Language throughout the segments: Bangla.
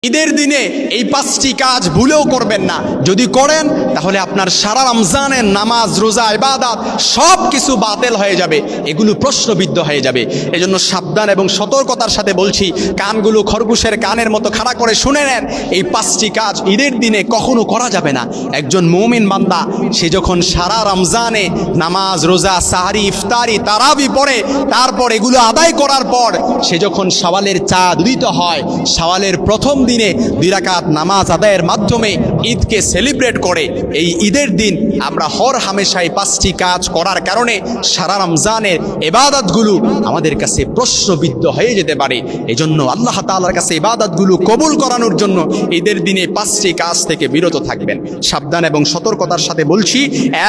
ঈদের দিনে এই 5টি কাজ ভুলেও করবেন না। যদি করেন তাহলে আপনার সারা রমজানের নামাজ, রোজা, ইবাদত সব কিছু বাতিল হয়ে যাবে, এগুলো প্রশ্নবিদ্ধ হয়ে যাবে। এজন্য সাবধান এবং সতর্কতার সাথে বলছি, কানগুলো খরগোশের কানের মতো খাড়া করে শুনে নেন। এই 5টি কাজ ঈদের দিনে কখনো করা যাবে না। একজন মুমিন বান্দা সে যখন সারা রমজানে নামাজ, রোজা, সাহারি, ইফতারি, তারাবি পড়ে, তারপর এগুলো আদায় করার পর সে যখন শাওয়ালের চাঁদ উদিত হয়, শাওয়ালের প্রথম দিনে 2 রাকাত নামাজ আদায়ের মাধ্যমে ঈদকে সেলিব্রেট করে, এই ঈদের দিন আমরা হর হামেশাই 5টি কাজ করার কারণে সারা রমজানের ইবাদতগুলো আমাদের কাছে প্রশ্নবিদ্ধ হয়ে যেতে পারে। এজন্য আল্লাহ তাআলার কাছে ইবাদতগুলো কবুল করানোর জন্য ঈদের দিনে 5টি কাজ থেকে বিরত থাকবেন। সাবধান এবং সতর্কতার সাথে বলছি,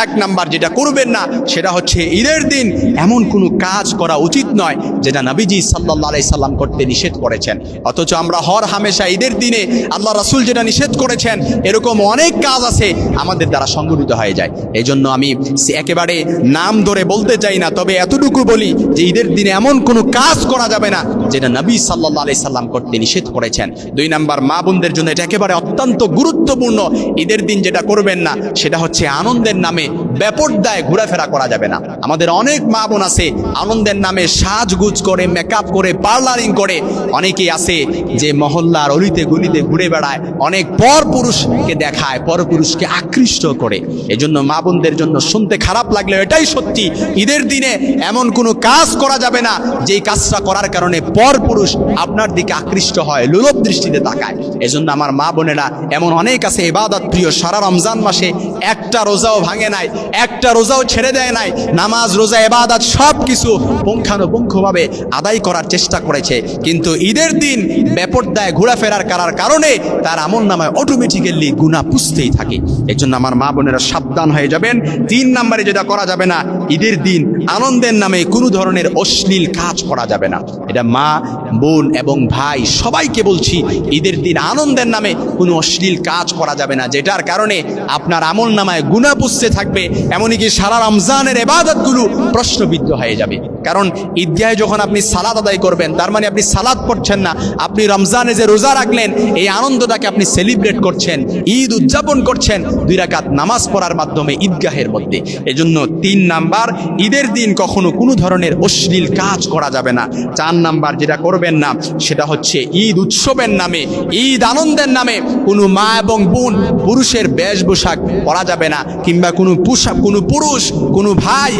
1 নাম্বার যেটা করবেন না সেটা হচ্ছে ঈদের দিন এমন কোনো কাজ করা উচিত নয় যেটা নবীজি সাল্লাল্লাহু আলাইহি সাল্লাম করতে নিষেধ করেছেন। অথচ আমরা হর হামেশা ঈদের দিনে আল্লাহ রাসূল যেটা নিষেধ করেছেন এরকম অনেক কাজ আছে আমাদের দ্বারা সংগঠিত হয়ে যায়। এই জন্য আমি একেবারে নাম ধরে বলতে চাই না, তবে এতটুকু বলি যে ঈদের দিনে এমন কোনো কাজ করা যাবে না যেটা নবী সাল্লাল্লাহু আলাইহি সাল্লাম করতে নিষেধ করেছেন। 2 নাম্বার, মা বোনদের জন্য এটা একেবারে অত্যন্ত গুরুত্বপূর্ণ। ঈদের দিন যেটা করবেন না সেটা হচ্ছে আনন্দের নামে বেপরদায় ঘোরাফেরা করা যাবে না। আমাদের অনেক মা বোন আছে আনন্দের নামে সাজগুজ করে, মেকআপ করে, পার্লারিং করে। অনেকেই আছে যে মহল্লার অলিতে গলিতে ঘুরে বেড়ায়, অনেক পর পুরুষকে দেখায়, পর পুরুষকে আকৃষ্ট করে। এজন্য মা বোনদের জন্য শুনতে খারাপ লাগলেও এটাই সত্যি, ঈদের দিনে এমন কোনো কাজ করা যাবে না যেই কাজটা করার কারণে পর পুরুষ আপনার দিকে আকৃষ্ট হয়, লোলভ দৃষ্টিতে তাকায়। এজন্য আমার মা বোনেরা, এমন অনেক আছে ইবাদত প্রিয়, সারা রমজান মাসে একটা রোজাও ভাঙে নাই, একটা রোজাও ছেড়ে দেয় নাই, নামাজ, রোজা, ইবাদত সব কিছু পুঙ্খানুপুঙ্খভাবে আদায় করার চেষ্টা করেছে, কিন্তু ঈদের দিন বেপরদায় ঘোরাফেরার করার কারণে তার আমলনামায় অটোমেটিক্যালি গুনাহ পুষতেই থাকে। এজন্য আমার মা বোনেরা সাবধান হয়ে যাবেন। 3 নম্বরে যেটা করা যাবে না, ঈদের দিন আনন্দের নামে কোনো ধরনের অশ্লীল কাজ করা যাবে না। এটা মা, বোন এবং ভাই সবাইকে বলছি, ঈদের দিন আনন্দের নামে কোনো অশ্লীল কাজ করা যাবে না, যেটার কারণে আপনার আমলনামায় গুনাহ পুষতে থাকবে, এমনকি সারা রমজানের ইবাদতগুলো প্রশ্নবিদ্ধ হয়ে যাবে। কারণ ঈদগাহে যখন আপনি সালাত আদায় করবেন, তার মানে আপনি সালাত পড়ছেন না, আপনি রমজানে যে রোজা রাখলেন এই আনন্দটাকে আপনি সেলিব্রেট করছেন, ঈদ উদযাপন করছেন 2 রাকাত নামাজ পড়ার মাধ্যমে ঈদগাহের মধ্যে। এজন্য 3 নাম্বার, ঈদের দিন কখনো কোনো ধরনের অশ্লীল কাজ করা যাবে না। 4 নাম্বার যেটা করবেন না সেটা হচ্ছে ঈদ উৎসবের নামে, ঈদ আনন্দের নামে কোনো মা এবং বোন পুরুষের বেশভূষা পরা যাবে না, কিংবা কোনো পুরুষ, কোনো ভাই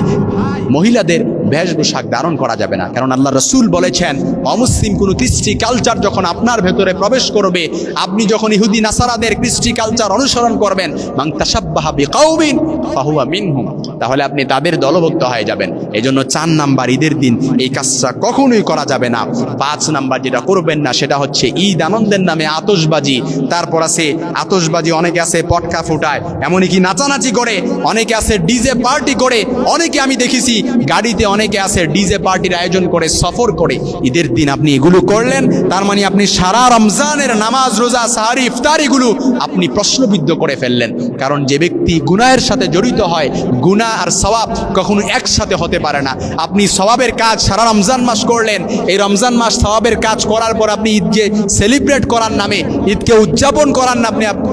মহিলাদের বেশভূষা ধারণ করা যাবে না। কারণ আল্লাহ রাসূল বলেছেন, অমুসলিম কোনো কৃষ্টি কালচার যখন আপনার ভেতরে প্রবেশ করবে, আপনি যখন ইহুদি নাসারাদের কৃষ্টি কালচার অনুসরণ করবেন, মান তাশাব্বাহা বিকাউমিন ফাহুয়া মিনহুম, তাহলে আপনি তাদের দলভুক্ত হয়ে যাবেন। এজন্য 4 নাম্বার, ঈদের দিন এই কাজটা কখনোই করা যাবে না। 5 নাম্বার যেটা করবেন না সেটা হচ্ছে ঈদ আনন্দের নামে আতশবাজি। তারপর আছে আতশবাজি, অনেকে আছে পটকা ফুটায়, এমনকি নাচানাচি করে, অনেকে আছে ডিজে পার্টি করে, অনেকে আমি দেখেছি গাড়িতে, অনেকে আছে ডিজে পার্টির আয়োজন করে, সফর করে। ঈদের দিন আপনি এগুলো করলেন, তার মানে আপনি সারা রমজানের নামাজ, রোজা, সাহারি, ইফতারিগুলো আপনি প্রশ্নবিদ্ধ করে ফেললেন। কারণ যে ব্যক্তি গুনাহের সাথে জড়িত হয়, গুনাহ আর সওয়াব কখনো একসাথে হতে পারে না। আপনি সওয়াবের কাজ সারা রমজান মাস করলেন, এই রমজান মাস সওয়াবের কাজ করার পর আপনি ঈদকে সেলিব্রেট করার নামে, ঈদকে উদযাপন করার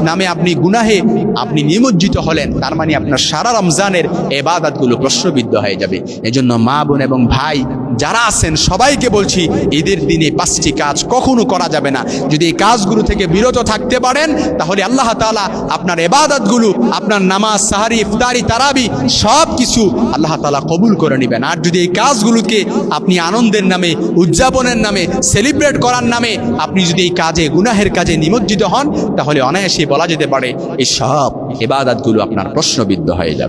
নামে আপনি গুনাহে আপনি নিমজ্জিত হলেন, তার মানে আপনার সারা রমজানের ইবাদতগুলো প্রশ্নবিদ্ধ হয়ে যাবে। এজন্য মা বোন এবং ভাই যারা আছেন সবাইকে বলছি, ঈদের দিনে 5টি কাজ কখনো করা যাবে না। যদি এই কাজগুলো থেকে বিরত থাকতে পারেন তাহলে আল্লাহ তাআলা আপনার ইবাদতগুলো, আপনার নামাজ, সাহারি, ইফতারি, তারাবি সব কিছু আল্লাহ তাআলা কবুল করে নেবেন। আর যদি এই কাজগুলোকে আপনি আনন্দের নামে, উদযাপনের নামে, সেলিব্রেট করার নামে আপনি যদি এই কাজে, গুনাহের কাজে নিমজ্জিত হন, তাহলে অনায়াসে বলা যেতে পারে এই সব ইবাদতগুলো আপনার প্রশ্নবিদ্ধ হয়ে যাবে।